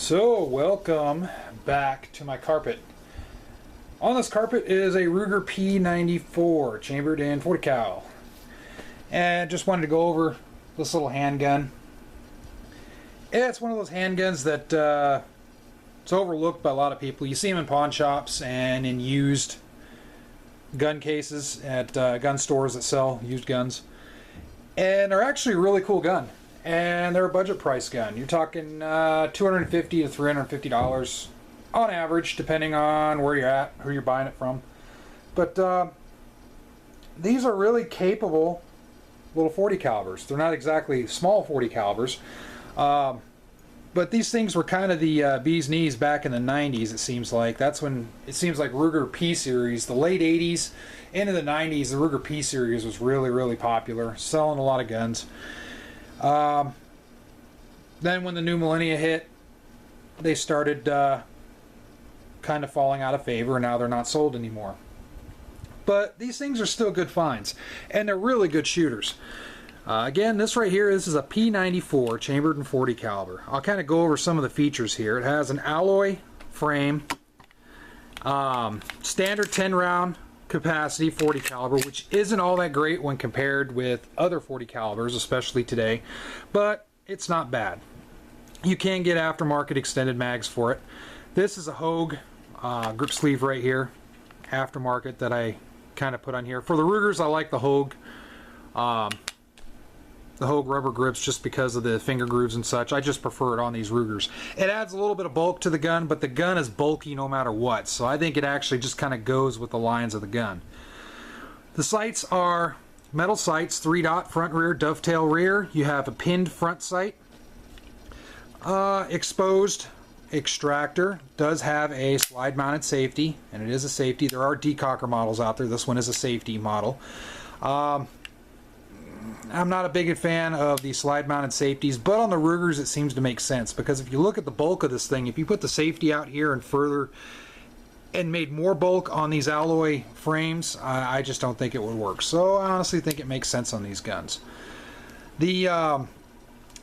So, welcome back to my carpet. On this carpet is a Ruger P-94 chambered in 40 cal. And just wanted to go over this little handgun. It's one of those handguns that it's overlooked by a lot of people. You see them in pawn shops and in used gun cases at gun stores that sell used guns. And they're actually a really cool gun. And they're a budget price gun. You're talking $250 to $350 on average, depending on where you're at, who you're buying it from. But these are really capable little 40 calibers. They're not exactly small 40 calibers, but these things were kind of the bee's knees back in the 90s. It seems like that's when it seems like Ruger P series, the late 80s into the 90s, the Ruger P series was really popular, selling a lot of guns. Then when the new millennia hit, they started kind of falling out of favor, and now they're not sold anymore. But these things are still good finds, and they're really good shooters. Again, this right here, this is a P-94 chambered in 40 caliber. I'll kind of go over some of the features here. It has an alloy frame, standard 10 round capacity 40 caliber, which isn't all that great when compared with other 40 calibers, especially today, but it's not bad. You can get aftermarket extended mags for it. This is a Hogue grip sleeve right here, aftermarket, that I kind of put on here. For the Rugers, I like the Hogue rubber grips just because of the finger grooves and such. I just prefer it on these Rugers. It adds a little bit of bulk to the gun, but the gun is bulky no matter what, so I think it actually just kind of goes with the lines of the gun. The sights are metal sights, 3-dot front rear, dovetail rear. You have a pinned front sight. Exposed extractor, does have a slide mounted safety, and it is a safety. There are decocker models out there. This one is a safety model. I'm not a big fan of the slide mounted safeties, but on the Rugers it seems to make sense, because if you look at the bulk of this thing, if you put the safety out here and further and made more bulk on these alloy frames, I just don't think it would work. So I honestly think it makes sense on these guns. The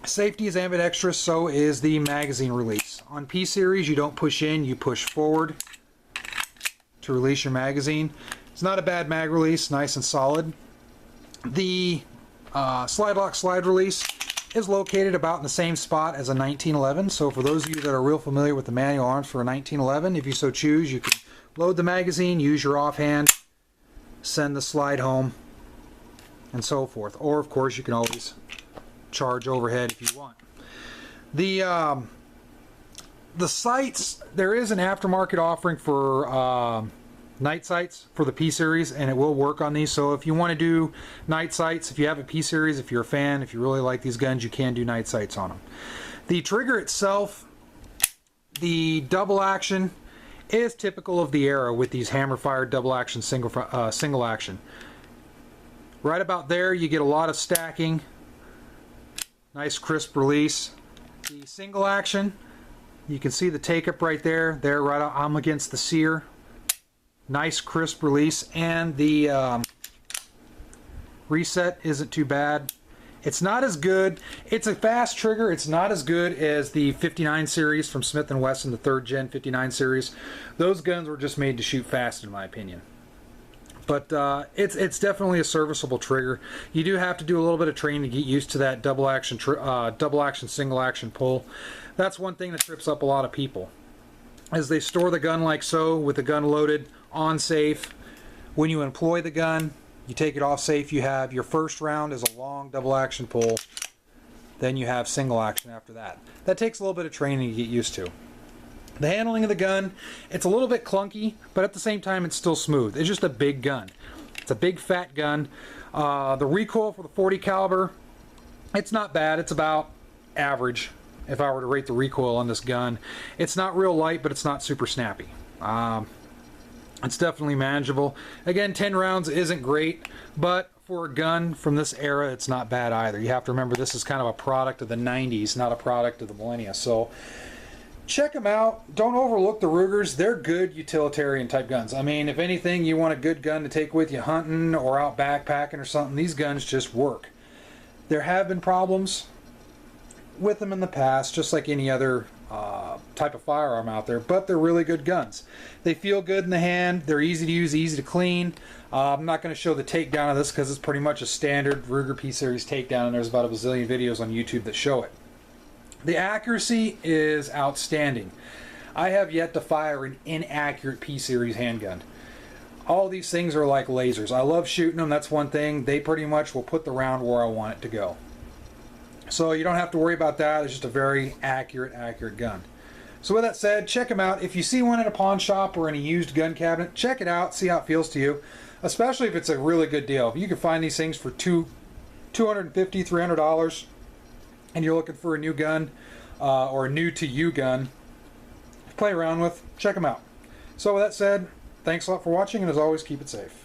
safety is ambidextrous, so is the magazine release. On P series, you don't push in, you push forward to release your magazine. It's not a bad mag release, nice and solid. The slide lock slide release is located about in the same spot as a 1911, so for those of you that are real familiar with the manual arms for a 1911, if you so choose, you can load the magazine, use your offhand, send the slide home, and so forth. Or of course you can always charge overhead if you want. The sights, there is an aftermarket offering for night sights for the P series, and it will work on these. So if you want to do night sights, if you have a P series, if you're a fan, if you really like these guns, you can do night sights on them. The trigger itself, the double action, is typical of the era with these hammer fired double action single action. Right about there you get a lot of stacking, nice crisp release. The single action, you can see the take up right there, right out, I'm against the sear. Nice crisp release, and the reset isn't too bad. It's not as good. It's a fast trigger. It's not as good as the 59 series from Smith & Wesson, the 3rd gen 59 series. Those guns were just made to shoot fast, in my opinion. But it's definitely a serviceable trigger. You do have to do a little bit of training to get used to that double action single action pull. That's one thing that trips up a lot of people, as they store the gun like so, with the gun loaded on safe. When you employ the gun, you take it off safe, you have your first round is a long double action pull, then you have single action after that. That takes a little bit of training to get used to. The handling of the gun, it's a little bit clunky, but at the same time it's still smooth. It's just a big gun. It's a big fat gun. The recoil for the 40 caliber, it's not bad. It's about average if I were to rate the recoil on this gun. It's not real light, but it's not super snappy. It's definitely manageable. Again, 10 rounds isn't great, but for a gun from this era, it's not bad either. You have to remember, this is kind of a product of the 90s, not a product of the millennia. So check them out. Don't overlook the Rugers. They're good utilitarian type guns. I mean, if anything, you want a good gun to take with you hunting or out backpacking or something, these guns just work. There have been problems with them in the past, just like any other type of firearm out there, but they're really good guns. They feel good in the hand. They're easy to use, easy to clean. I'm not going to show the takedown of this because it's pretty much a standard Ruger P-Series takedown, and there's about a bazillion videos on YouTube that show it. The accuracy is outstanding. I have yet to fire an inaccurate P-Series handgun. All these things are like lasers. I love shooting them. That's one thing. They pretty much will put the round where I want it to go. So you don't have to worry about that. It's just a very accurate gun. So with that said, check them out. If you see one at a pawn shop or in a used gun cabinet, check it out. See how it feels to you. Especially if it's a really good deal. If you can find these things for $250, $300 and you're looking for a new gun or a new to you gun to play around with, check them out. So with that said, thanks a lot for watching, and as always, keep it safe.